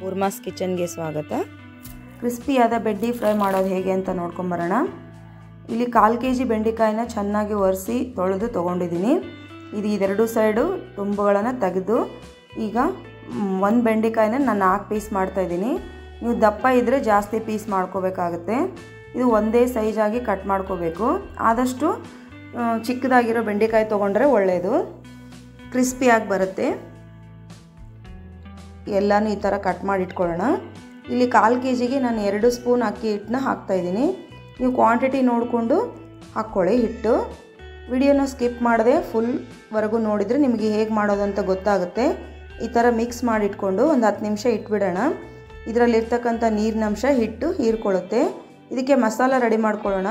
ಊರ್ಮಾಸ್ ಕಿಚನ್ಗೆ ಸ್ವಾಗತ. ಕ್ರಿಸ್ಪಿಯಾದ ಬೆಂಡಿ ಫ್ರೈ ಮಾಡೋದು ಹೇಗೆ ಅಂತ ನೋಡ್ಕೊಂಬರೋಣ. ಇಲ್ಲಿ 1/4 kg ಬೆಂಡೆಕಾಯಿನ ಚೆನ್ನಾಗಿ ಒರೆಸಿ ತೊಳೆದು ತೊಗೊಂಡಿದ್ದೀನಿ. ಇದು ಇದೆರಡು ಸೈಡು ತುಂಬುಗಳನ್ನು ತೆಗೆದು ಈಗ ಒಂದು ಬೆಂಡೆಕಾಯಿನ ನಾನು 4 ಪೀಸ್ ಮಾಡ್ತಾಯಿದ್ದೀನಿ. ನೀವು ದಪ್ಪ ಇದ್ದರೆ ಜಾಸ್ತಿ ಪೀಸ್ ಮಾಡ್ಕೋಬೇಕಾಗುತ್ತೆ. ಇದು ಒಂದೇ ಸೈಜಾಗಿ ಕಟ್ ಮಾಡ್ಕೋಬೇಕು. ಆದಷ್ಟು ಚಿಕ್ಕದಾಗಿರೋ ಬೆಂಡೆಕಾಯಿ ತೊಗೊಂಡ್ರೆ ಒಳ್ಳೆಯದು, ಕ್ರಿಸ್ಪಿಯಾಗಿ ಬರುತ್ತೆ. ಎಲ್ಲನೂ ಈ ಥರ ಕಟ್ ಮಾಡಿ ಇಟ್ಕೊಳ್ಳೋಣ. ಇಲ್ಲಿ 1/4 kgಗೆ ನಾನು 2 ಸ್ಪೂನ್ ಅಕ್ಕಿ ಹಿಟ್ಟನ್ನ ಹಾಕ್ತಾಯಿದ್ದೀನಿ. ನೀವು ಕ್ವಾಂಟಿಟಿ ನೋಡಿಕೊಂಡು ಹಾಕ್ಕೊಳ್ಳಿ ಹಿಟ್ಟು. ವಿಡಿಯೋನ ಸ್ಕಿಪ್ ಮಾಡದೆ ಫುಲ್ವರೆಗೂ ನೋಡಿದರೆ ನಿಮಗೆ ಹೇಗೆ ಮಾಡೋದು ಅಂತ ಗೊತ್ತಾಗುತ್ತೆ. ಈ ಥರ ಮಿಕ್ಸ್ ಮಾಡಿ ಇಟ್ಕೊಂಡು ಒಂದು 10 ನಿಮಿಷ ಇಟ್ಬಿಡೋಣ. ಇದರಲ್ಲಿರ್ತಕ್ಕಂಥ ನೀರಿನಂಶ ಹಿಟ್ಟು ಹೀರ್ಕೊಳ್ಳುತ್ತೆ. ಇದಕ್ಕೆ ಮಸಾಲ ರೆಡಿ ಮಾಡ್ಕೊಳ್ಳೋಣ.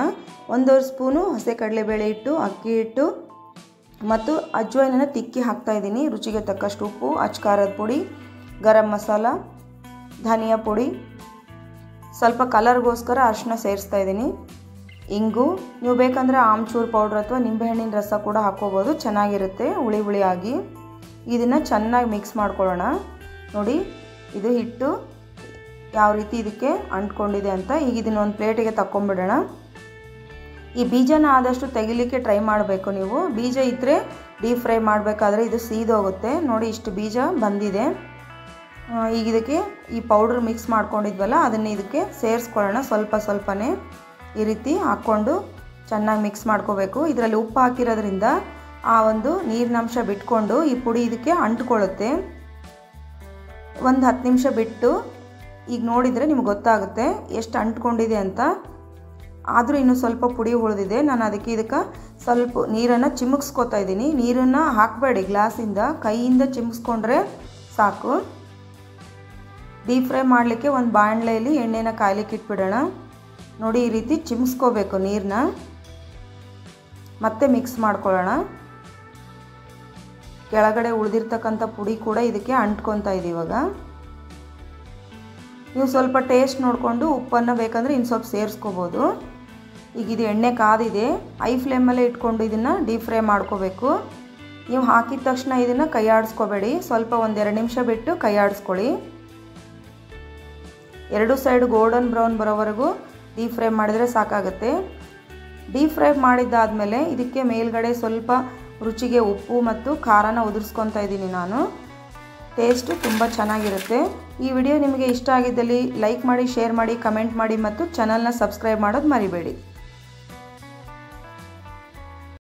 1.5 ಸ್ಪೂನು ಹಸಿ ಕಡಲೆಬೇಳೆ ಹಿಟ್ಟು, ಅಕ್ಕಿ ಹಿಟ್ಟು ಮತ್ತು ಅಜ್ವಾಯಿನನ್ನು ತಿಕ್ಕಿ ಹಾಕ್ತಾಯಿದ್ದೀನಿ. ರುಚಿಗೆ ತಕ್ಕಷ್ಟು ಉಪ್ಪು, ಅಚ್ಕಾರದ ಪುಡಿ, ಗರಂ ಮಸಾಲ, ಧನಿಯಾ ಪುಡಿ, ಸ್ವಲ್ಪ ಕಲರ್ಗೋಸ್ಕರ ಅರಿಶಿನ ಸೇರಿಸ್ತಾ ಇದ್ದೀನಿ. ಇಂಗು, ನೀವು ಬೇಕಂದರೆ ಆಮ್ಚೂರು ಪೌಡ್ರ್ ಅಥವಾ ನಿಂಬೆಹಣ್ಣಿನ ರಸ ಕೂಡ ಹಾಕ್ಕೋಬೋದು, ಚೆನ್ನಾಗಿರುತ್ತೆ ಹುಳಿ ಹುಳಿಯಾಗಿ. ಇದನ್ನು ಚೆನ್ನಾಗಿ ಮಿಕ್ಸ್ ಮಾಡ್ಕೊಳ್ಳೋಣ. ನೋಡಿ ಇದು ಹಿಟ್ಟು ಯಾವ ರೀತಿ ಇದಕ್ಕೆ ಅಂಟ್ಕೊಂಡಿದೆ ಅಂತ. ಈಗ ಇದನ್ನು ಒಂದು ಪ್ಲೇಟಿಗೆ ತಗೊಂಡ್ಬಿಡೋಣ. ಈ ಬೀಜನ ಆದಷ್ಟು ತೆಗಿಲಿಕ್ಕೆ ಟ್ರೈ ಮಾಡಬೇಕು. ನೀವು ಬೀಜ ಇದ್ದರೆ ಡೀಪ್ ಫ್ರೈ ಮಾಡಬೇಕಾದ್ರೆ ಇದು ಸೀದೋಗುತ್ತೆ. ನೋಡಿ ಇಷ್ಟು ಬೀಜ ಬಂದಿದೆ. ಈಗ ಇದಕ್ಕೆ ಈ ಪೌಡ್ರ್ ಮಿಕ್ಸ್ ಮಾಡ್ಕೊಂಡಿದ್ವಲ್ಲ ಅದನ್ನು ಇದಕ್ಕೆ ಸೇರಿಸ್ಕೊಳ್ಳೋಣ. ಸ್ವಲ್ಪ ಸ್ವಲ್ಪನೇ ಈ ರೀತಿ ಹಾಕ್ಕೊಂಡು ಚೆನ್ನಾಗಿ ಮಿಕ್ಸ್ ಮಾಡ್ಕೋಬೇಕು. ಇದರಲ್ಲಿ ಉಪ್ಪು ಹಾಕಿರೋದ್ರಿಂದ ಆ ಒಂದು ನೀರಿನಂಶ ಬಿಟ್ಕೊಂಡು ಈ ಪುಡಿ ಇದಕ್ಕೆ ಅಂಟ್ಕೊಳ್ಳುತ್ತೆ. ಒಂದು 10 ನಿಮಿಷ ಬಿಟ್ಟು ಈಗ ನೋಡಿದರೆ ನಿಮ್ಗೆ ಗೊತ್ತಾಗುತ್ತೆ ಎಷ್ಟು ಅಂಟ್ಕೊಂಡಿದೆ ಅಂತ. ಆದರೂ ಇನ್ನೂ ಸ್ವಲ್ಪ ಪುಡಿ ಉಳಿದಿದೆ. ನಾನು ಇದಕ್ಕೆ ಸ್ವಲ್ಪ ನೀರನ್ನು ಚಿಮುಕ್ಸ್ಕೊತಾ ಇದ್ದೀನಿ. ನೀರನ್ನು ಹಾಕಬೇಡಿ ಗ್ಲಾಸಿಂದ, ಕೈಯಿಂದ ಚಿಮುಕ್ಸ್ಕೊಂಡ್ರೆ ಸಾಕು. ಡೀಪ್ ಫ್ರೈ ಮಾಡಲಿಕ್ಕೆ ಒಂದು ಬಾಣಲೆಯಲ್ಲಿ ಎಣ್ಣೆನ ಕಾಯ್ಲಿಕ್ಕೆ ಇಟ್ಬಿಡೋಣ. ನೋಡಿ ಈ ರೀತಿ ಚಿಮುಕ್ಸ್ಕೋಬೇಕು ನೀರನ್ನ. ಮತ್ತೆ ಮಿಕ್ಸ್ ಮಾಡ್ಕೊಳ್ಳೋಣ. ಕೆಳಗಡೆ ಉಳಿದಿರ್ತಕ್ಕಂಥ ಪುಡಿ ಕೂಡ ಇದಕ್ಕೆ ಅಂಟ್ಕೊತಾ ಇದೆ. ಇವಾಗ ನೀವು ಸ್ವಲ್ಪ ಟೇಸ್ಟ್ ನೋಡಿಕೊಂಡು ಉಪ್ಪನ್ನು ಬೇಕಂದರೆ ಇನ್ನು ಸ್ವಲ್ಪ ಸೇರಿಸ್ಕೋಬೋದು. ಈಗ ಇದು ಎಣ್ಣೆ ಕಾದಿದೆ. ಐ ಫ್ಲೇಮಲ್ಲೇ ಇಟ್ಕೊಂಡು ಇದನ್ನು ಡೀಪ್ ಫ್ರೈ ಮಾಡ್ಕೋಬೇಕು. ನೀವು ಹಾಕಿದ ತಕ್ಷಣ ಇದನ್ನು ಕೈ ಆಡಿಸ್ಕೋಬೇಡಿ. ಸ್ವಲ್ಪ ಒಂದು 2 ನಿಮಿಷ ಬಿಟ್ಟು ಕೈ ಆಡಿಸ್ಕೊಳ್ಳಿ. 2 ಸೈಡ್ ಗೋಲ್ಡನ್ ಬ್ರೌನ್ ಬರೋವರೆಗೂ ಡೀಪ್ ಫ್ರೈ ಮಾಡಿದರೆ ಸಾಕಾಗುತ್ತೆ. ಡೀಪ್ ಫ್ರೈ ಮಾಡಿದ್ದಾದಮೇಲೆ ಇದಕ್ಕೆ ಮೇಲ್ಗಡೆ ಸ್ವಲ್ಪ ರುಚಿಗೆ ಉಪ್ಪು ಮತ್ತು ಖಾರನ ಉದುರಿಸ್ಕೊತಾ ಇದ್ದೀನಿ ನಾನು. ಟೇಸ್ಟು ತುಂಬ ಚೆನ್ನಾಗಿರುತ್ತೆ. ಈ ವಿಡಿಯೋ ನಿಮಗೆ ಇಷ್ಟ ಆಗಿದ್ದಲ್ಲಿ ಲೈಕ್ ಮಾಡಿ, ಶೇರ್ ಮಾಡಿ, ಕಮೆಂಟ್ ಮಾಡಿ ಮತ್ತು ಚಾನಲ್ನ ಸಬ್ಸ್ಕ್ರೈಬ್ ಮಾಡೋದು ಮರಿಬೇಡಿ.